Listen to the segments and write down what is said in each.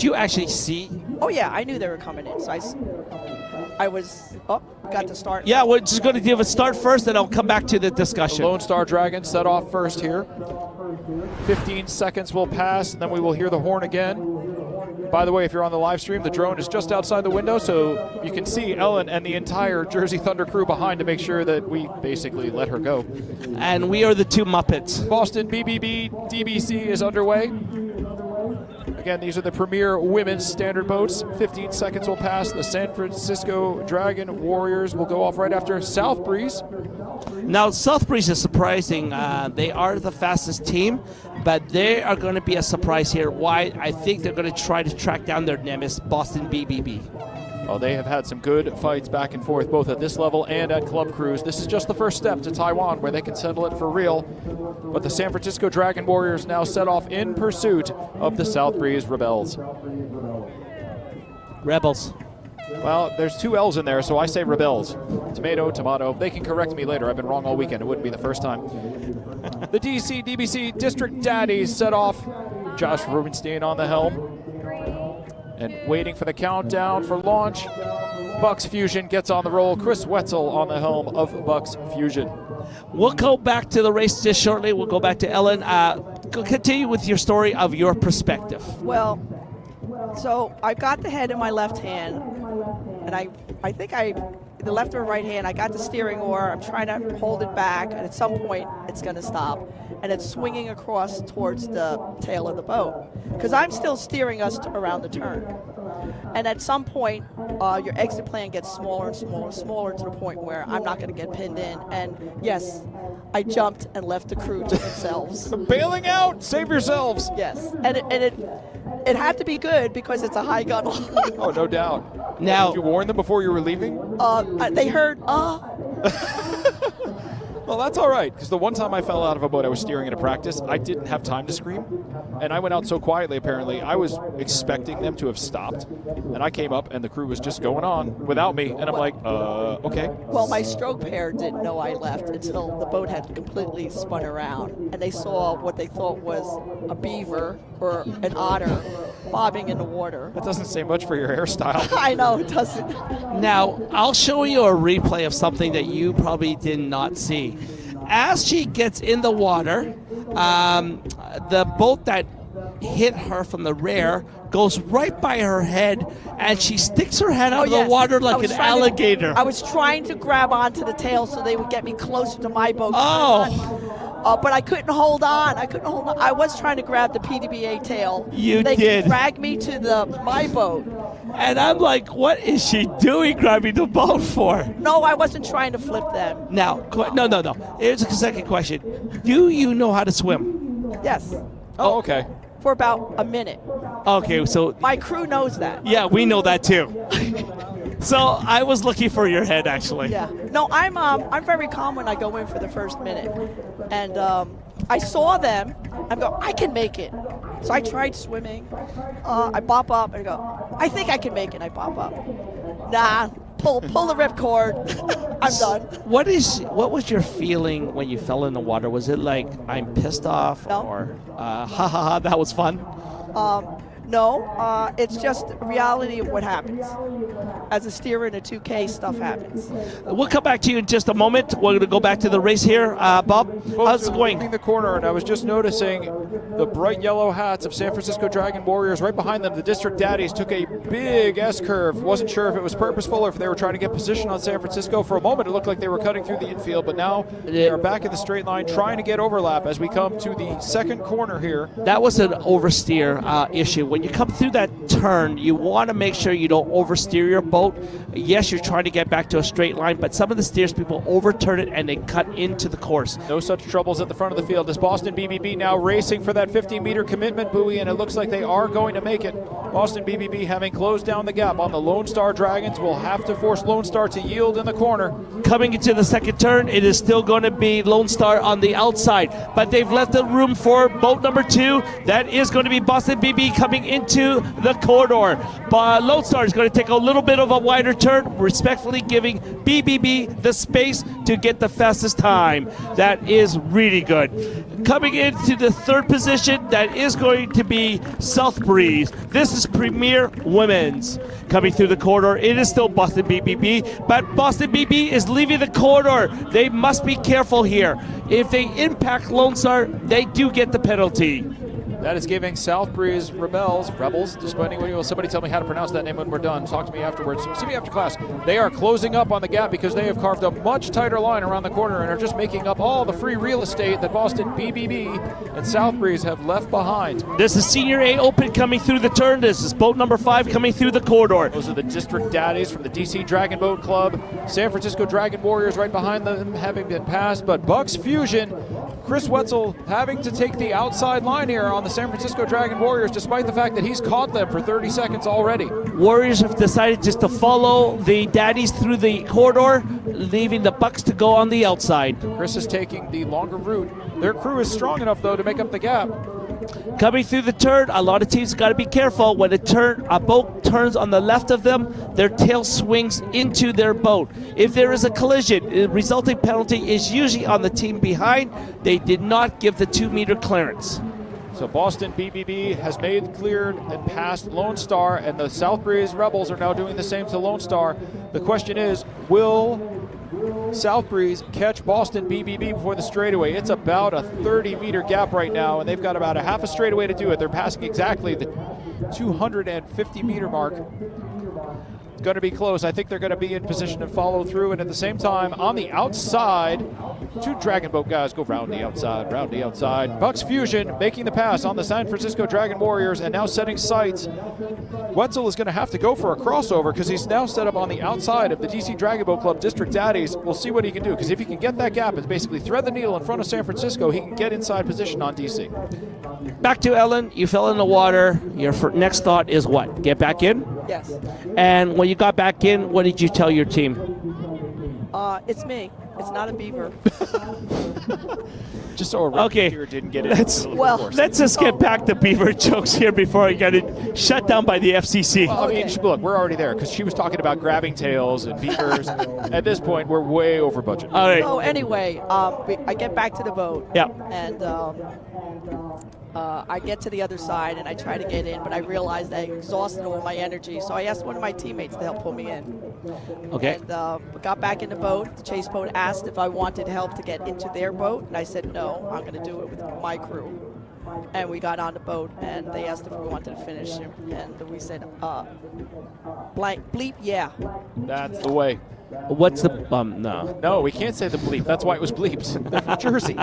you actually see? Oh yeah, I knew they were coming in, so got to start. Yeah, we're just going to give a start first, and I'll come back to the discussion. The Lone Star Dragon set off first here. 15 seconds will pass, and then we will hear the horn again. By the way, if you're on the live stream, the drone is just outside the window, so you can see Ellen and the entire Jersey Thunder crew behind to make sure that we basically let her go. And we are the two Muppets. Boston BBB DBC is underway. Again, these are the premier women's standard boats. 15 seconds will pass. The San Francisco Dragon Warriors will go off right after South Breeze. Now, South Breeze is surprising. They are the fastest team, but they are going to be a surprise here. Why? I think they're going to try to track down their nemesis, Boston BBB. Well, they have had some good fights back and forth, both at this level and at Club Cruise. This is just the first step to Taiwan, where they can settle it for real. But the San Francisco Dragon Warriors now set off in pursuit of the South Breeze Rebels. Rebels. Well, there's two L's in there, so I say Rebels. Tomato, tomato. They can correct me later. I've been wrong all weekend. It wouldn't be the first time. The DC DBC District Daddies set off. Josh Rubenstein on the helm. And waiting for the countdown for launch, Bucks Fusion gets on the roll. Chris Wetzel on the helm of Bucks Fusion. We'll go back to the race just shortly. We'll go back to Ellen. Continue with your story of your perspective. Well, so I got the head in my left hand, and I think the left or right hand, I got the steering oar. I'm trying to hold it back, and at some point it's going to stop. And it's swinging across towards the tail of the boat, because I'm still steering us around the turn. And at some point, your exit plan gets smaller and smaller and smaller to the point where I'm not going to get pinned in. And yes, I jumped and left the crew to themselves. Bailing out, save yourselves. Yes, and it had to be good because it's a high gunnel. Oh, no doubt. Now, did you warn them before you were leaving? They heard, Well, that's all right, because the one time I fell out of a boat I was steering in a practice, I didn't have time to scream, and I went out so quietly, apparently. I was expecting them to have stopped, and I came up, and the crew was just going on without me, and I'm like, okay. Well, my stroke pair didn't know I left until the boat had completely spun around, and they saw what they thought was a beaver or an otter bobbing in the water. That doesn't say much for your hairstyle. I know, it doesn't. Now, I'll show you a replay of something that you probably did not see. As she gets in the water, the boat that hit her from the rear goes right by her head, and she sticks her head out of the water like an alligator. I was trying to grab onto the tail so they would get me closer to my boat. But I couldn't hold on. I was trying to grab the PDBA tail. They did. Drag me to my boat. And I'm like, what is she doing grabbing the boat for? No, I wasn't trying to flip them. Now, no. Here's a second question. Do you know how to swim? Yes. Oh, okay. For about a minute. Okay, so my crew knows that. Yeah, we know that too. So I was looking for your head, actually. Yeah. No, I'm very calm when I go in for the first minute, and I saw them. I go, I can make it. So I tried swimming. I bop up and go, I think I can make it. I bop up. Nah. Pull the ripcord. I'm done. What was your feeling when you fell in the water? Was it like, I'm pissed off, or that was fun? No, it's just reality of what happens. As a steerer in a 2K, stuff happens. We'll come back to you in just a moment. We're going to go back to the race here. Bob, how's it going? Leaving the corner, and I was just noticing the bright yellow hats of San Francisco Dragon Warriors right behind them. The District Daddies took a big S-curve. Wasn't sure if it was purposeful or if they were trying to get position on San Francisco. For a moment, it looked like they were cutting through the infield, but now they are back in the straight line trying to get overlap as we come to the second corner here. That was an oversteer issue. When you come through that turn, you want to make sure you don't oversteer your boat. Yes, you're trying to get back to a straight line, but some of the steers people overturn it and they cut into the course. No such troubles at the front of the field as Boston BBB now racing for that 50-meter commitment buoy, and it looks like they are going to make it. Boston BBB, having closed down the gap on the Lone Star Dragons, will have to force Lone Star to yield in the corner. Coming into the second turn, it is still going to be Lone Star on the outside, but they've left the room for boat number 2. That is going to be Boston BB coming into the corridor. Lone Star is going to take a little bit of a wider turn, respectfully giving BBB the space to get the fastest time. That is really good. Coming into the third position, that is going to be South Breeze. This is Premier Women's. Coming through the corridor, it is still Boston BBB, but Boston BB is leaving the corridor. They must be careful here. If they impact Lone Star, they do get the penalty. That is giving South Breeze Rebels, despite what somebody tell me how to pronounce that name when we're done. Talk to me afterwards. See me after class. They are closing up on the gap because they have carved a much tighter line around the corner and are just making up all the free real estate that Boston BBB and South Breeze have left behind. This is Senior A Open coming through the turn. This is boat number 5 coming through the corridor. Those are the district daddies from the DC Dragon Boat Club. San Francisco Dragon Warriors right behind them, having been passed, but Bucks Fusion, Chris Wetzel having to take the outside line here on the San Francisco Dragon Warriors, despite the fact that he's caught them for 30 seconds already. Warriors have decided just to follow the daddies through the corridor, leaving the Bucks to go on the outside. Chris is taking the longer route. Their crew is strong enough, though, to make up the gap. Coming through the turn, a lot of teams got to be careful. When a boat turns on the left of them, their tail swings into their boat. If there is a collision, the resulting penalty is usually on the team behind. They did not give the 2-meter clearance. So Boston BBB has made cleared and passed Lone Star, and the South Breeze Rebels are now doing the same to Lone Star. The question is, will South Breeze catch Boston BBB before the straightaway? It's about a 30-meter gap right now, and they've got about a half a straightaway to do it. They're passing exactly the 250-meter mark. It's going to be close. I think they're going to be in position to follow through, and at the same time, on the outside, 2 Dragon Boat guys go round the outside, round the outside. Bucks Fusion making the pass on the San Francisco Dragon Warriors and now setting sights. Wetzel is going to have to go for a crossover because he's now set up on the outside of the DC Dragon Boat Club District Daddies. We'll see what he can do, because if he can get that gap and basically thread the needle in front of San Francisco, he can get inside position on DC. Back to Ellen. You fell in the water. Your next thought is what? Get back in? Yes. And when you got back in, what did you tell your team? It's me. It's not a beaver. Just so a here didn't get it. Let's just get back to beaver jokes here before I get it shut down by the FCC. Well, I mean, look, we're already there because she was talking about grabbing tails and beavers. At this point, we're way over budget. All right. So anyway, I get back to the boat. Yeah. And I get to the other side and I try to get in, but I realized I exhausted all my energy. So I asked one of my teammates to help pull me in. Okay. And got back in the boat. The chase boat asked if I wanted help to get into their boat, and I said no. I'm going to do it with my crew. And we got on the boat, and they asked if we wanted to finish, and we said, blank bleep, yeah. That's the way. What's the no? No, we can't say the bleep. That's why it was bleeped. They're from Jersey.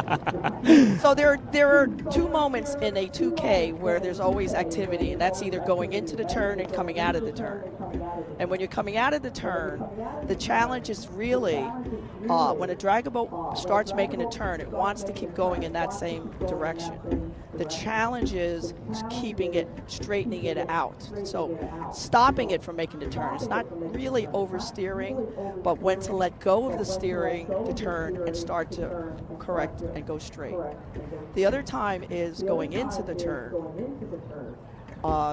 So there are 2 moments in a 2K where there's always activity, and that's either going into the turn and coming out of the turn. And when you're coming out of the turn, the challenge is really when a dragon boat starts making a turn, it wants to keep going in that same direction. The challenge is keeping it, straightening it out. So stopping it from making the turn. It's not really oversteering, but when to let go of the steering to turn and start to correct and go straight. The other time is going into the turn.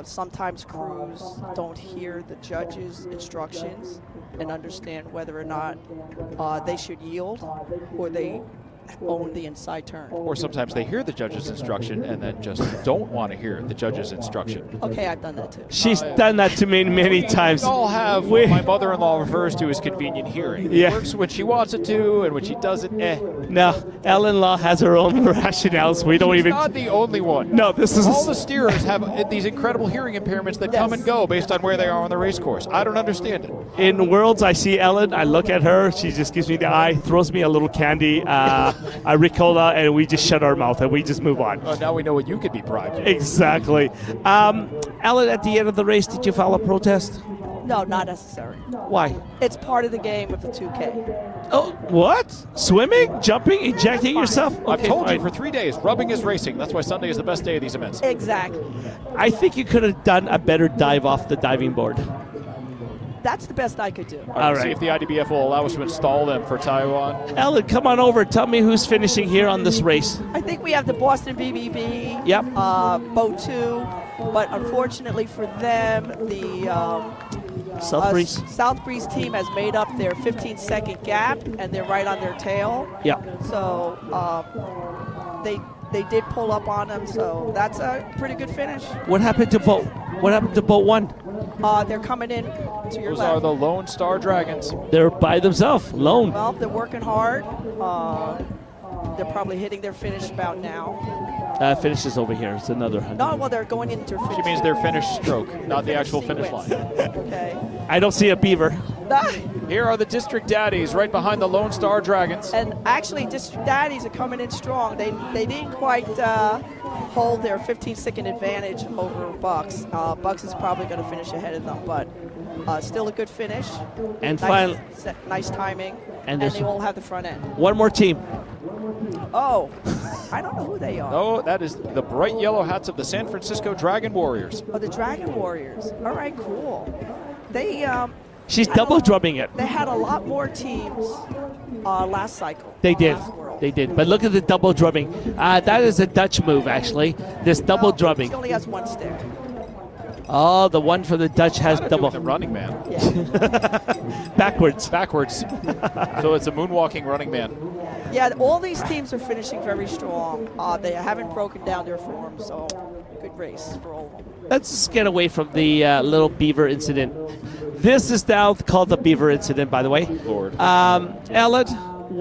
Sometimes crews don't hear the judge's instructions and understand whether or not they should yield or they own the inside turn. Or sometimes they hear the judge's instruction and then just don't want to hear the judge's instruction. Okay, I've done that too. She's done that to me many times. We all have what my mother-in-law refers to as convenient hearing. Yeah. It works when she wants it to, and when she doesn't, No, Ellen-Law has her own rationales. We don't She's even. not the only one. No, this is. All the steerers have these incredible hearing impairments that come and go based on where they are on the race course. I don't understand it. In Worlds, I see Ellen. I look at her. She just gives me the eye, throws me a little candy, a Ricola, and we just shut our mouth and we just move on. Now we know what you could be bribed. Exactly. Ellen, at the end of the race, did you file a protest? No, not necessary. Why? It's part of the game of the 2K. Oh, what? Swimming, jumping, ejecting yourself? I've Okay, told fine. you for 3 days, rubbing is racing. That's why Sunday is the best day of these events. Exactly. I think you could have done a better dive off the diving board. That's the best I could do. All See right. if the IDBF will allow us to install them for Taiwan. Ellen, come on over. Tell me who's finishing here on this race. I think we have the Boston BBB. Yep. Boat 2. but unfortunately for them, the South Breeze. South Breeze team has made up their 15-second gap, and they're right on their tail. Yeah. So they did pull up on them, so that's a pretty good finish. What happened to boat? What happened to boat 1? They're coming in to your Those left. are the Lone Star Dragons. They're by themselves, alone. Well, they're working hard. They're probably hitting their finish about now. Finishes over here. It's another 100. No, well, they're going into their finish. She means their finish stroke, not the actual finish line. Okay. I don't see a beaver. Here are the District Daddies right behind the Lone Star Dragons. And actually, District Daddies are coming in strong. They didn't quite hold their 15-second advantage over Bucks. Bucks is probably going to finish ahead of them, but still a good finish. And finally, nice timing. And And they all have the front end. one more team. Oh, I don't know who they are. Oh, that is the bright yellow hats of the San Francisco Dragon Warriors. Oh, the Dragon Warriors. All right, cool. They She's double drumming it. They had a lot more teams last cycle. They did. Last World. They did. But look at the double drumming. That is a Dutch move, actually. This double No, drumming. She only has one stick. Oh, the one for the Dutch has Gotta do double. with the running man. Yeah. Backwards. Backwards. So it's a moonwalking running man. Yeah, all these teams are finishing very strong. They haven't broken down their form, so good race for all of them. Let's just get away from the little beaver incident. This is now called the beaver incident, by the way. Lord. Ellen,